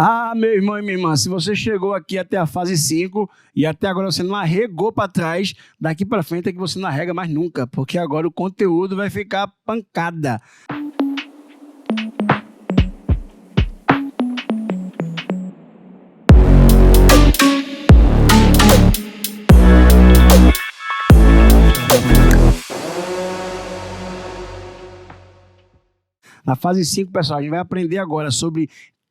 Ah, meu irmão e minha irmã, se você chegou aqui até a fase 5 e até agora você não arregou para trás, daqui para frente é que você não arrega mais nunca, porque agora o conteúdo vai ficar pancada. Na fase 5, pessoal, a gente vai aprender agora sobre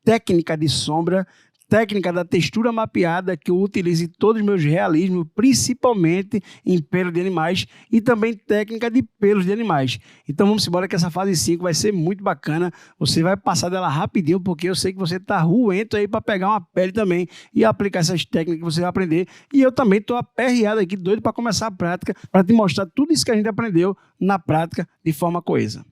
técnica de sombra, técnica da textura mapeada que eu utilizo em todos os meus realismos, principalmente em pelo de animais e também técnica de pelos de animais. Então vamos embora que essa fase 5 vai ser muito bacana, você vai passar dela rapidinho porque eu sei que você está ruento aí para pegar uma pele também e aplicar essas técnicas que você vai aprender. E eu também estou aperreado aqui, doido para começar a prática, para te mostrar tudo isso que a gente aprendeu na prática de forma coesa.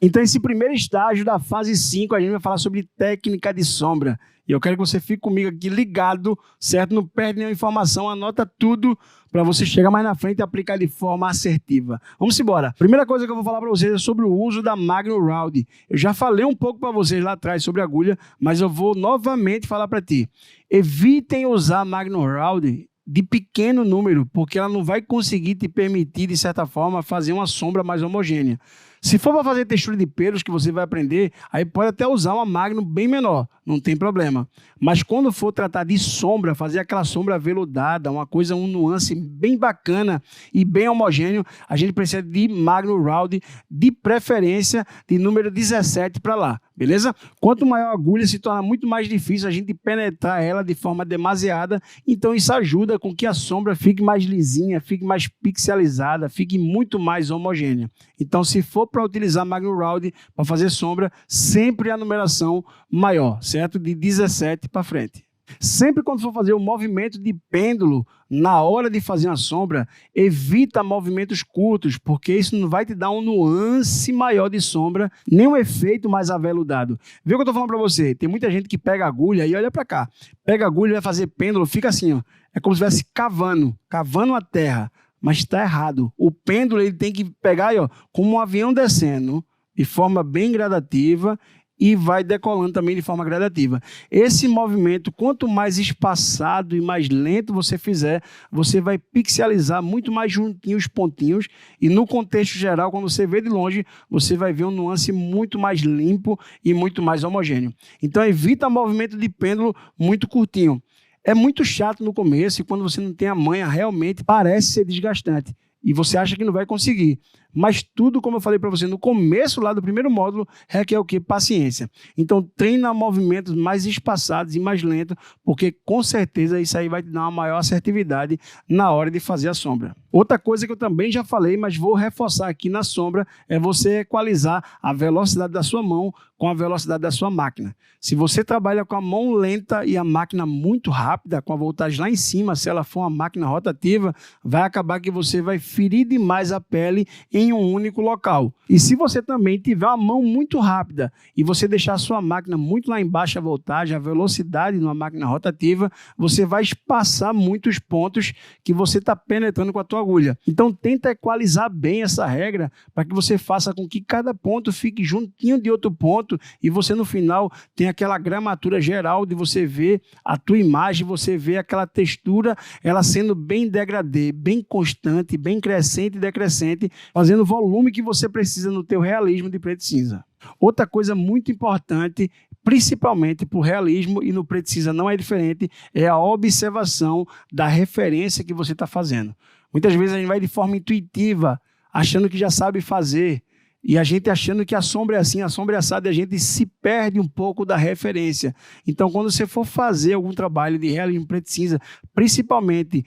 Então, esse primeiro estágio da fase 5, a gente vai falar sobre técnica de sombra. E eu quero que você fique comigo aqui ligado, certo? Não perde nenhuma informação, anota tudo para você chegar mais na frente e aplicar de forma assertiva. Vamos embora. Primeira coisa que eu vou falar para vocês é sobre o uso da Magnum Round. Eu já falei um pouco para vocês lá atrás sobre a agulha, mas eu vou novamente falar para ti. Evitem usar a Magnum Round de pequeno número, porque ela não vai conseguir te permitir, de certa forma, fazer uma sombra mais homogênea. Se for para fazer textura de pelos que você vai aprender, aí pode até usar uma Magnum bem menor, não tem problema. Mas quando for tratar de sombra, fazer aquela sombra aveludada, uma coisa, um nuance bem bacana e bem homogêneo, a gente precisa de Magnum Round, de preferência de número 17 para lá, beleza? Quanto maior a agulha, se torna muito mais difícil a gente penetrar ela de forma demasiada, então isso ajuda com que a sombra fique mais lisinha, fique mais pixelizada, fique muito mais homogênea. Então, se for para utilizar Magnum Round para fazer sombra, sempre a numeração maior, certo? De 17 para frente. Sempre quando for fazer o movimento de pêndulo, na hora de fazer uma sombra, evita movimentos curtos, porque isso não vai te dar um nuance maior de sombra, nem um efeito mais aveludado. Vê o que eu estou falando para você? Tem muita gente que pega a agulha e olha para cá. Pega a agulha e vai fazer pêndulo, fica assim, ó. É como se estivesse cavando a terra. Mas está errado. O pêndulo ele tem que pegar aí, ó, como um avião descendo de forma bem gradativa e vai decolando também de forma gradativa. Esse movimento, quanto mais espaçado e mais lento você fizer, você vai pixelizar muito mais juntinho os pontinhos e no contexto geral, quando você vê de longe, você vai ver um nuance muito mais limpo e muito mais homogêneo. Então evita movimento de pêndulo muito curtinho. É muito chato no começo e quando você não tem a manha, realmente parece ser desgastante. E você acha que não vai conseguir. Mas tudo, como eu falei para você, no começo lá do primeiro módulo, requer o quê? Paciência. Então, treina movimentos mais espaçados e mais lentos, porque com certeza isso aí vai te dar uma maior assertividade na hora de fazer a sombra. Outra coisa que eu também já falei, mas vou reforçar aqui na sombra, é você equalizar a velocidade da sua mão com a velocidade da sua máquina. Se você trabalha com a mão lenta e a máquina muito rápida, com a voltagem lá em cima, se ela for uma máquina rotativa, vai acabar que você vai ferir demais a pele em um único local. E se você também tiver uma mão muito rápida e você deixar a sua máquina muito lá em baixa voltagem, a velocidade numa máquina rotativa, você vai espaçar muitos pontos que você está penetrando com a tua agulha. Então tenta equalizar bem essa regra para que você faça com que cada ponto fique juntinho de outro ponto e você no final tenha aquela gramatura geral de você ver a tua imagem, você ver aquela textura, ela sendo bem degradê, bem constante, bem crescente e decrescente, fazendo o volume que você precisa no teu realismo de preto e cinza. Outra coisa muito importante, principalmente para o realismo e no preto e cinza não é diferente, é a observação da referência que você está fazendo. Muitas vezes a gente vai de forma intuitiva, achando que já sabe fazer, e a gente achando que a sombra é assim, a sombra é assada, e a gente se perde um pouco da referência. Então, quando você for fazer algum trabalho de realismo preto e cinza, principalmente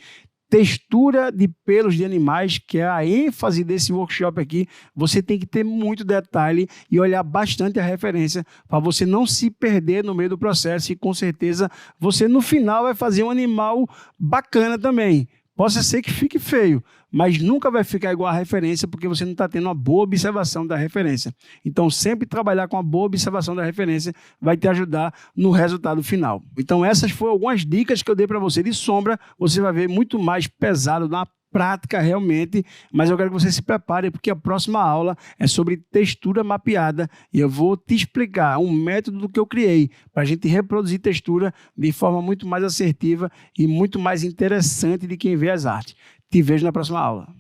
textura de pelos de animais, que é a ênfase desse workshop aqui, você tem que ter muito detalhe e olhar bastante a referência para você não se perder no meio do processo e com certeza você no final vai fazer um animal bacana também. Possa ser que fique feio, mas nunca vai ficar igual a referência porque você não está tendo uma boa observação da referência. Então, sempre trabalhar com a boa observação da referência vai te ajudar no resultado final. Então, essas foram algumas dicas que eu dei para você de sombra. Você vai ver muito mais pesado na prática realmente, mas eu quero que você se prepare, porque a próxima aula é sobre textura mapeada e eu vou te explicar um método que eu criei para a gente reproduzir textura de forma muito mais assertiva e muito mais interessante de quem vê as artes. Te vejo na próxima aula.